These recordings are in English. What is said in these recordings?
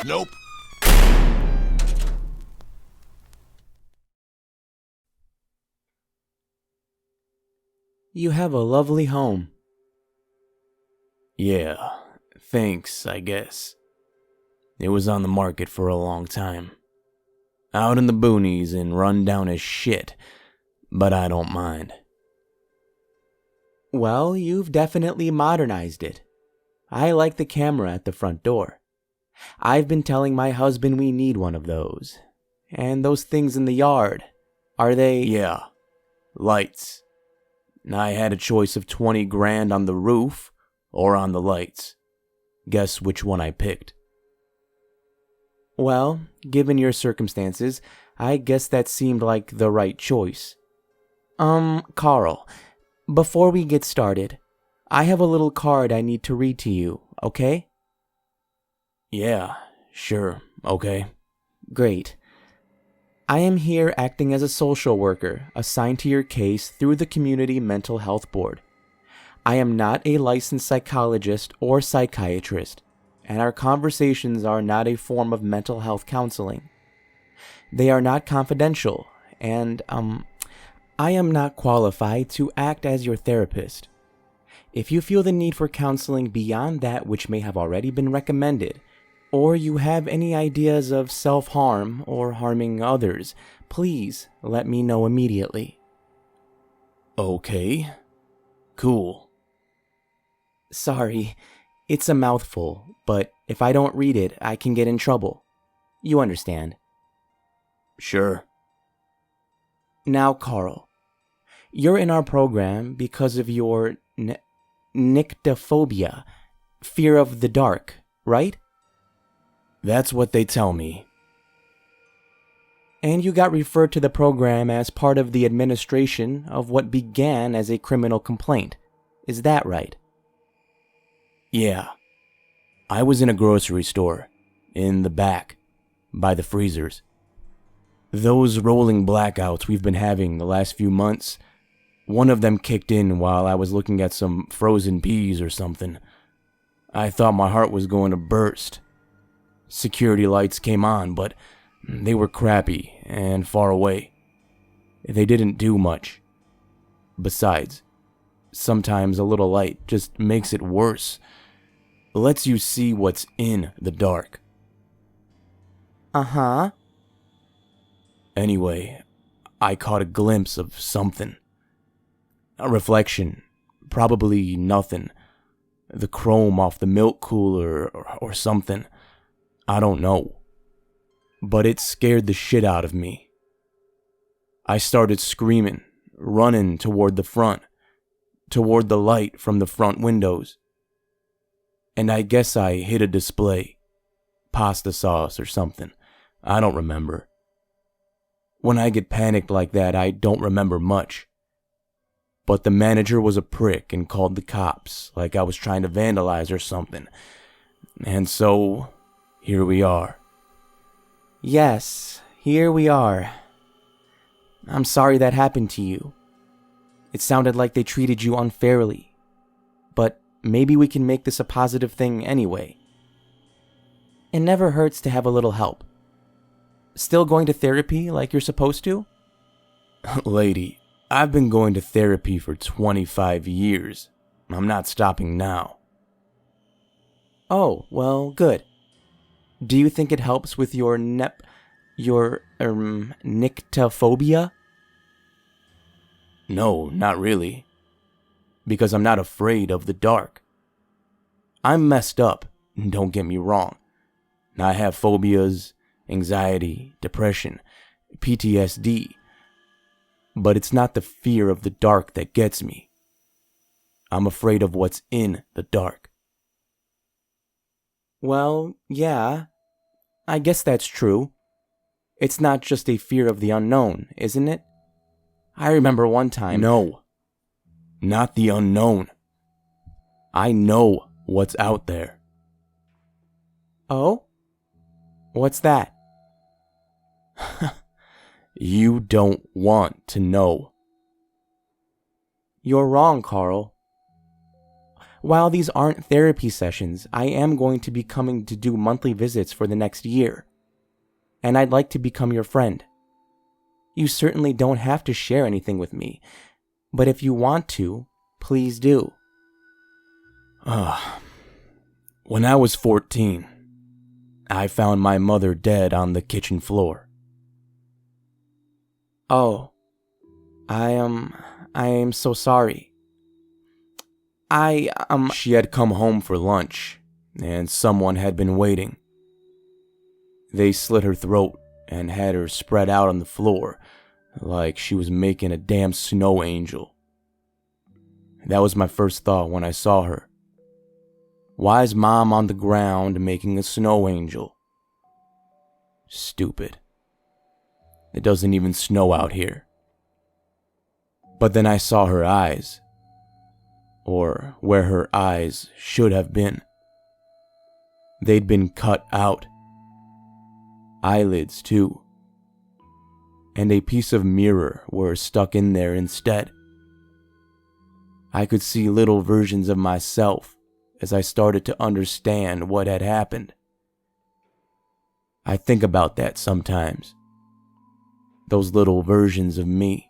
Nope. You have a lovely home. Yeah, thanks, I guess. It was on the market for a long time. Out in the boonies and run down as shit, but I don't mind. Well, you've definitely modernized it. I like the camera at the front door. I've been telling my husband we need one of those. And those things in the yard, are they... Yeah, lights. I had a choice of 20 grand on the roof or on the lights. Guess which one I picked. Well, given your circumstances, I guess that seemed like the right choice. Carl, before we get started, I have a little card I need to read to you, okay? Yeah, sure, okay. Great. I am here acting as a social worker assigned to your case through the Community Mental Health Board. I am not a licensed psychologist or psychiatrist, and our conversations are not a form of mental health counseling. They are not confidential, and, I am not qualified to act as your therapist. If you feel the need for counseling beyond that which may have already been recommended, or you have any ideas of self-harm or harming others, please let me know immediately. Okay. Cool. Sorry, it's a mouthful, but if I don't read it, I can get in trouble. You understand. Sure. Now, Carl, you're in our program because of your nyctophobia, fear of the dark, right? That's what they tell me. And you got referred to the program as part of the administration of what began as a criminal complaint. Is that right? Yeah. I was in a grocery store, in the back, by the freezers. Those rolling blackouts we've been having the last few months, one of them kicked in while I was looking at some frozen peas or something. I thought my heart was going to burst. Security lights came on, but they were crappy and far away. They didn't do much. Besides, sometimes a little light just makes it worse. Lets you see what's in the dark. Uh-huh. Anyway, I caught a glimpse of something. A reflection. Probably nothing. The chrome off the milk cooler or something. I don't know. But it scared the shit out of me. I started screaming, running toward the front, toward the light from the front windows. And I guess I hit a display. Pasta sauce or something. I don't remember. When I get panicked like that, I don't remember much. But the manager was a prick and called the cops, like I was trying to vandalize or something. And so, here we are. Yes, here we are. I'm sorry that happened to you. It sounded like they treated you unfairly. But maybe we can make this a positive thing anyway. It never hurts to have a little help. Still going to therapy like you're supposed to? Lady, I've been going to therapy for 25 years. I'm not stopping now. Oh, well, good. Do you think it helps with your nyctophobia? No, not really. Because I'm not afraid of the dark. I'm messed up, don't get me wrong. I have phobias, anxiety, depression, PTSD. But it's not the fear of the dark that gets me. I'm afraid of what's in the dark. Well, yeah. I guess that's true. It's not just a fear of the unknown, isn't it? I remember one time... No. Not the unknown. I know what's out there. Oh? What's that? You don't want to know. You're wrong, Carl. While these aren't therapy sessions, I am going to be coming to do monthly visits for the next year, and I'd like to become your friend. You certainly don't have to share anything with me, but if you want to, please do. When I was 14, I found my mother dead on the kitchen floor. Oh, I am so sorry. She had come home for lunch, and someone had been waiting. They slit her throat and had her spread out on the floor like she was making a damn snow angel. That was my first thought when I saw her. Why is Mom on the ground making a snow angel? Stupid. It doesn't even snow out here. But then I saw her eyes, or where her eyes should have been. They'd been cut out. Eyelids, too. And a piece of mirror were stuck in there instead. I could see little versions of myself as I started to understand what had happened. I think about that sometimes. Those little versions of me.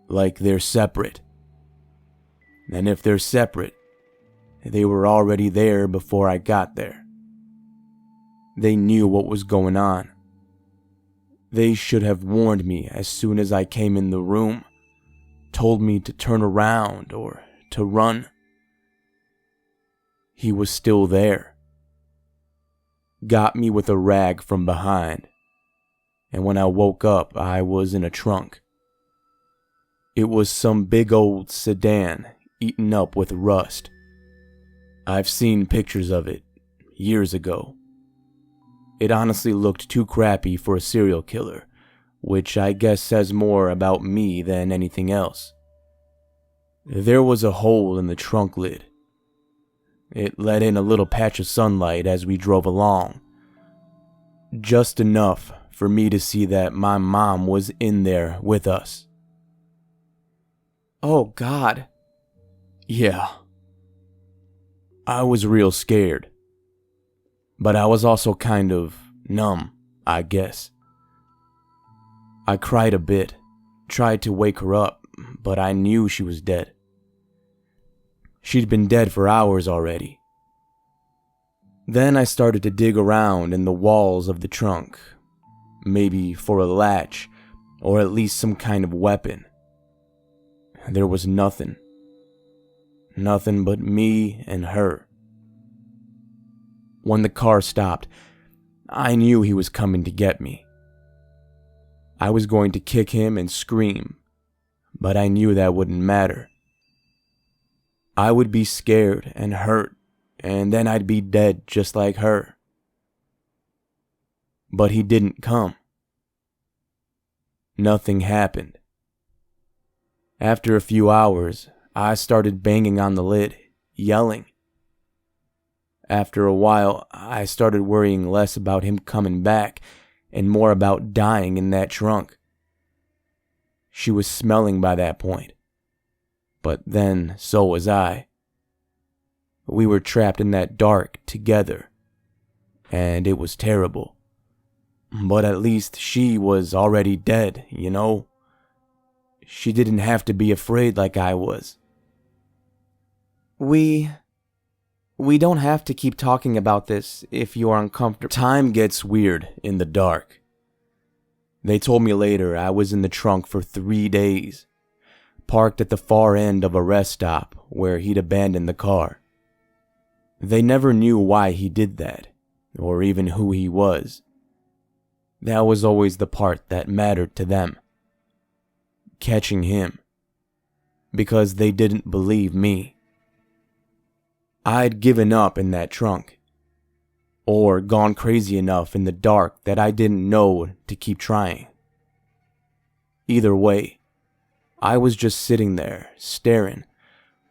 Like they're separate. And if they're separate, they were already there before I got there. They knew what was going on. They should have warned me as soon as I came in the room, told me to turn around or to run. He was still there. Got me with a rag from behind, and when I woke up, I was in a trunk. It was some big old sedan eaten up with rust. I've seen pictures of it years ago. It honestly looked too crappy for a serial killer, which I guess says more about me than anything else. There was a hole in the trunk lid. It let in a little patch of sunlight as we drove along. Just enough for me to see that my mom was in there with us. Oh, God. Yeah. I was real scared. But I was also kind of numb, I guess. I cried a bit, tried to wake her up, but I knew she was dead. She'd been dead for hours already. Then I started to dig around in the walls of the trunk, maybe for a latch, or at least some kind of weapon. There was nothing. Nothing but me and her. When the car stopped, I knew he was coming to get me. I was going to kick him and scream, but I knew that wouldn't matter. I would be scared and hurt, and then I'd be dead just like her. But he didn't come. Nothing happened. After a few hours, I started banging on the lid, yelling. After a while, I started worrying less about him coming back and more about dying in that trunk. She was smelling by that point. But then, so was I. We were trapped in that dark together, and it was terrible. But at least she was already dead, you know? She didn't have to be afraid like I was. We don't have to keep talking about this if you are uncomfortable. Time gets weird in the dark. They told me later I was in the trunk for 3 days, parked at the far end of a rest stop where he'd abandoned the car. They never knew why he did that, or even who he was. That was always the part that mattered to them. Catching him. Because they didn't believe me. I'd given up in that trunk. Or gone crazy enough in the dark that I didn't know to keep trying. Either way, I was just sitting there, staring,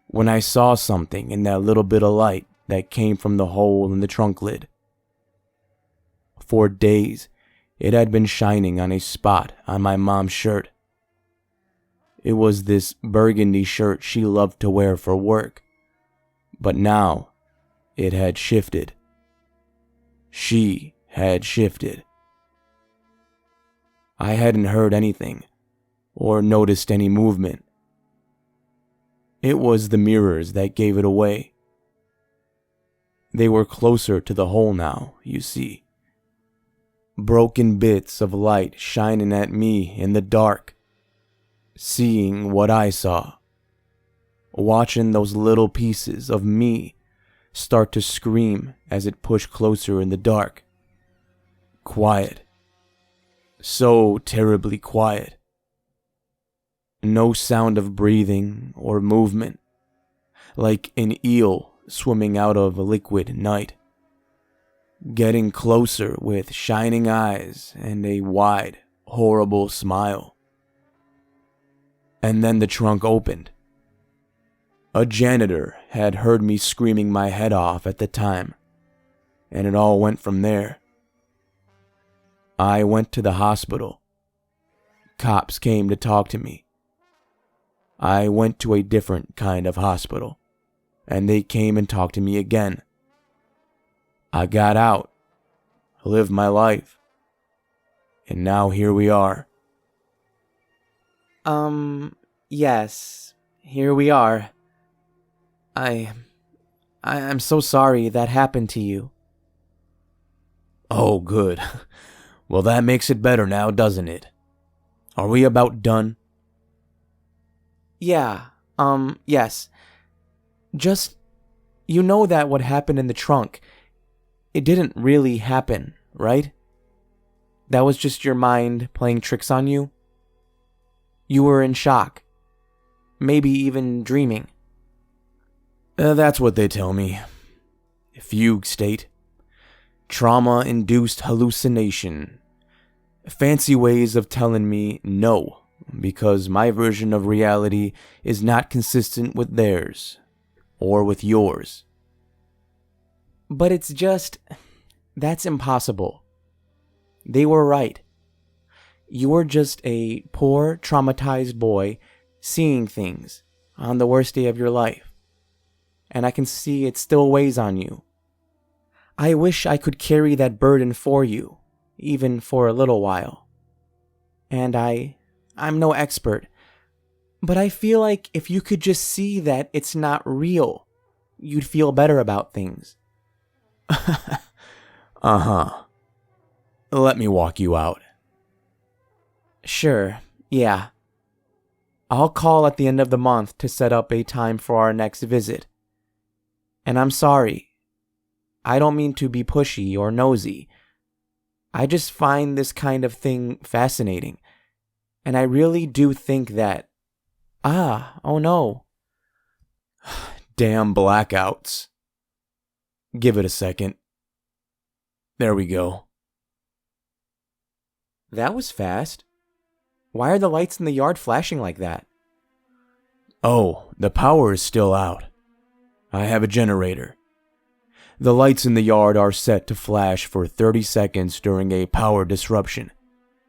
when I saw something in that little bit of light that came from the hole in the trunk lid. For days, it had been shining on a spot on my mom's shirt. It was this burgundy shirt she loved to wear for work. But now, it had shifted. She had shifted. I hadn't heard anything, or noticed any movement. It was the mirrors that gave it away. They were closer to the hole now, you see. Broken bits of light shining at me in the dark, seeing what I saw. Watching those little pieces of me start to scream as it pushed closer in the dark. Quiet. So terribly quiet. No sound of breathing or movement, like an eel swimming out of a liquid night. Getting closer with shining eyes and a wide, horrible smile. And then the trunk opened. A janitor had heard me screaming my head off at the time, and it all went from there. I went to the hospital. Cops came to talk to me. I went to a different kind of hospital, and they came and talked to me again. I got out, lived my life, and now here we are. Yes, here we are. I'm so sorry that happened to you. Oh, good. Well, that makes it better now, doesn't it? Are we about done? Yeah, yes. Just, you know that what happened in the trunk, it didn't really happen, right? That was just your mind playing tricks on you? You were in shock. Maybe even dreaming. That's what they tell me. Fugue state. Trauma-induced hallucination. Fancy ways of telling me no, because my version of reality is not consistent with theirs, or with yours. But it's just, that's impossible. They were right. You were just a poor, traumatized boy seeing things on the worst day of your life. And I can see it still weighs on you. I wish I could carry that burden for you, even for a little while. And I'm no expert, but I feel like if you could just see that it's not real, you'd feel better about things. Uh-huh. Let me walk you out. Sure, yeah. I'll call at the end of the month to set up a time for our next visit. And I'm sorry. I don't mean to be pushy or nosy. I just find this kind of thing fascinating. And I really do think that... oh no. Damn blackouts. Give it a second. There we go. That was fast. Why are the lights in the yard flashing like that? Oh, the power is still out. I have a generator. The lights in the yard are set to flash for 30 seconds during a power disruption,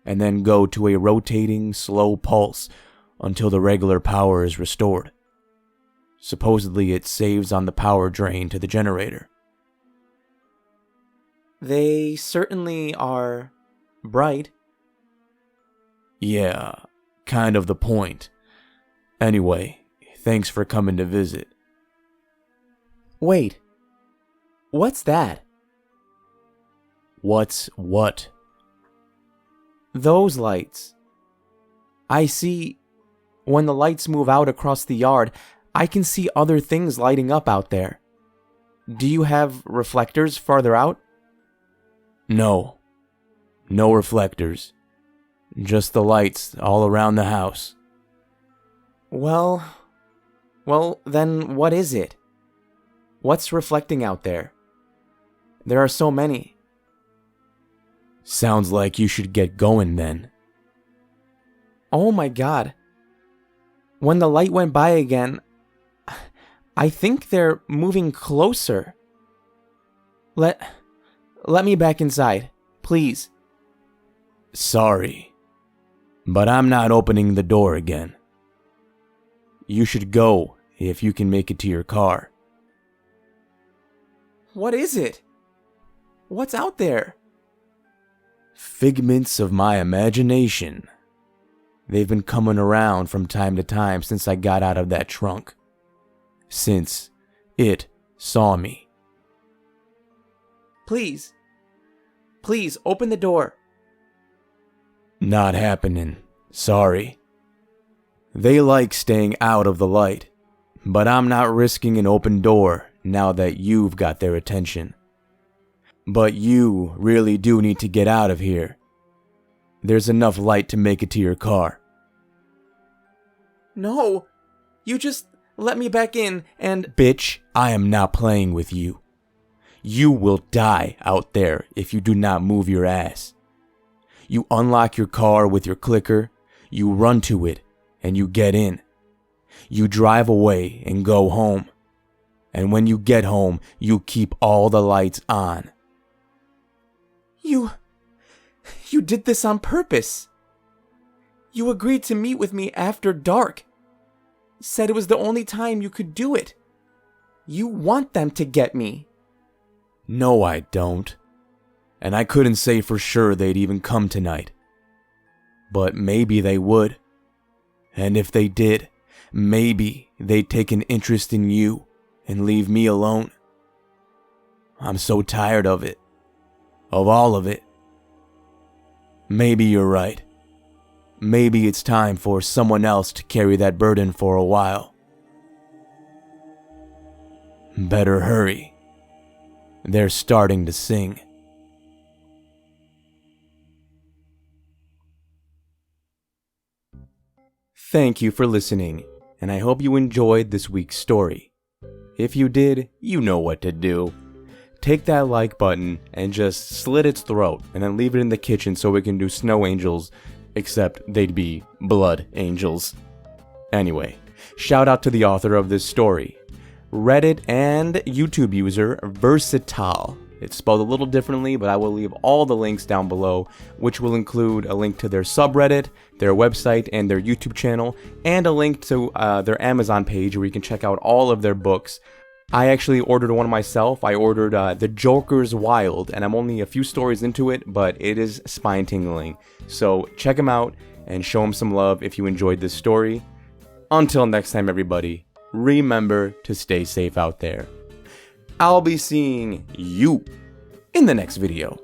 and then go to a rotating, slow pulse until the regular power is restored. Supposedly it saves on the power drain to the generator. They certainly are bright. Yeah, kind of the point. Anyway, thanks for coming to visit. Wait. What's that? What's what? Those lights. I see... When the lights move out across the yard, I can see other things lighting up out there. Do you have reflectors farther out? No. No reflectors. Just the lights all around the house. Well, then what is it? What's reflecting out there? There are so many. Sounds like you should get going then. Oh my god. When the light went by again, I think they're moving closer. Let me back inside, please. Sorry, but I'm not opening the door again. You should go if you can make it to your car. What is it? What's out there? Figments of my imagination. They've been coming around from time to time since I got out of that trunk. Since it saw me. Please. Please, open the door. Not happening. Sorry. They like staying out of the light, but I'm not risking an open door now that you've got their attention. But you really do need to get out of here. There's enough light to make it to your car. No, you just let me back in and... Bitch, I am not playing with you. You will die out there if you do not move your ass. You unlock your car with your clicker, you run to it, and you get in. You drive away and go home. And when you get home, you keep all the lights on. You did this on purpose. You agreed to meet with me after dark. Said it was the only time you could do it. You want them to get me. No, I don't. And I couldn't say for sure they'd even come tonight. But maybe they would. And if they did, maybe they'd take an interest in you and leave me alone. I'm so tired of it. Of all of it. Maybe you're right. Maybe it's time for someone else to carry that burden for a while. Better hurry. They're starting to sing. Thank you for listening, and I hope you enjoyed this week's story. If you did, you know what to do. Take that like button and just slit its throat, and then leave it in the kitchen so we can do snow angels, except they'd be blood angels. Anyway, shout out to the author of this story, Reddit and YouTube user Verastahl. It's spelled a little differently, but I will leave all the links down below, which will include a link to their subreddit, their website, and their YouTube channel, and a link to their Amazon page where you can check out all of their books. I actually ordered one myself. I ordered The Joker's Wild, and I'm only a few stories into it, but it is spine-tingling. So check them out and show them some love if you enjoyed this story. Until next time, everybody, remember to stay safe out there. I'll be seeing you in the next video.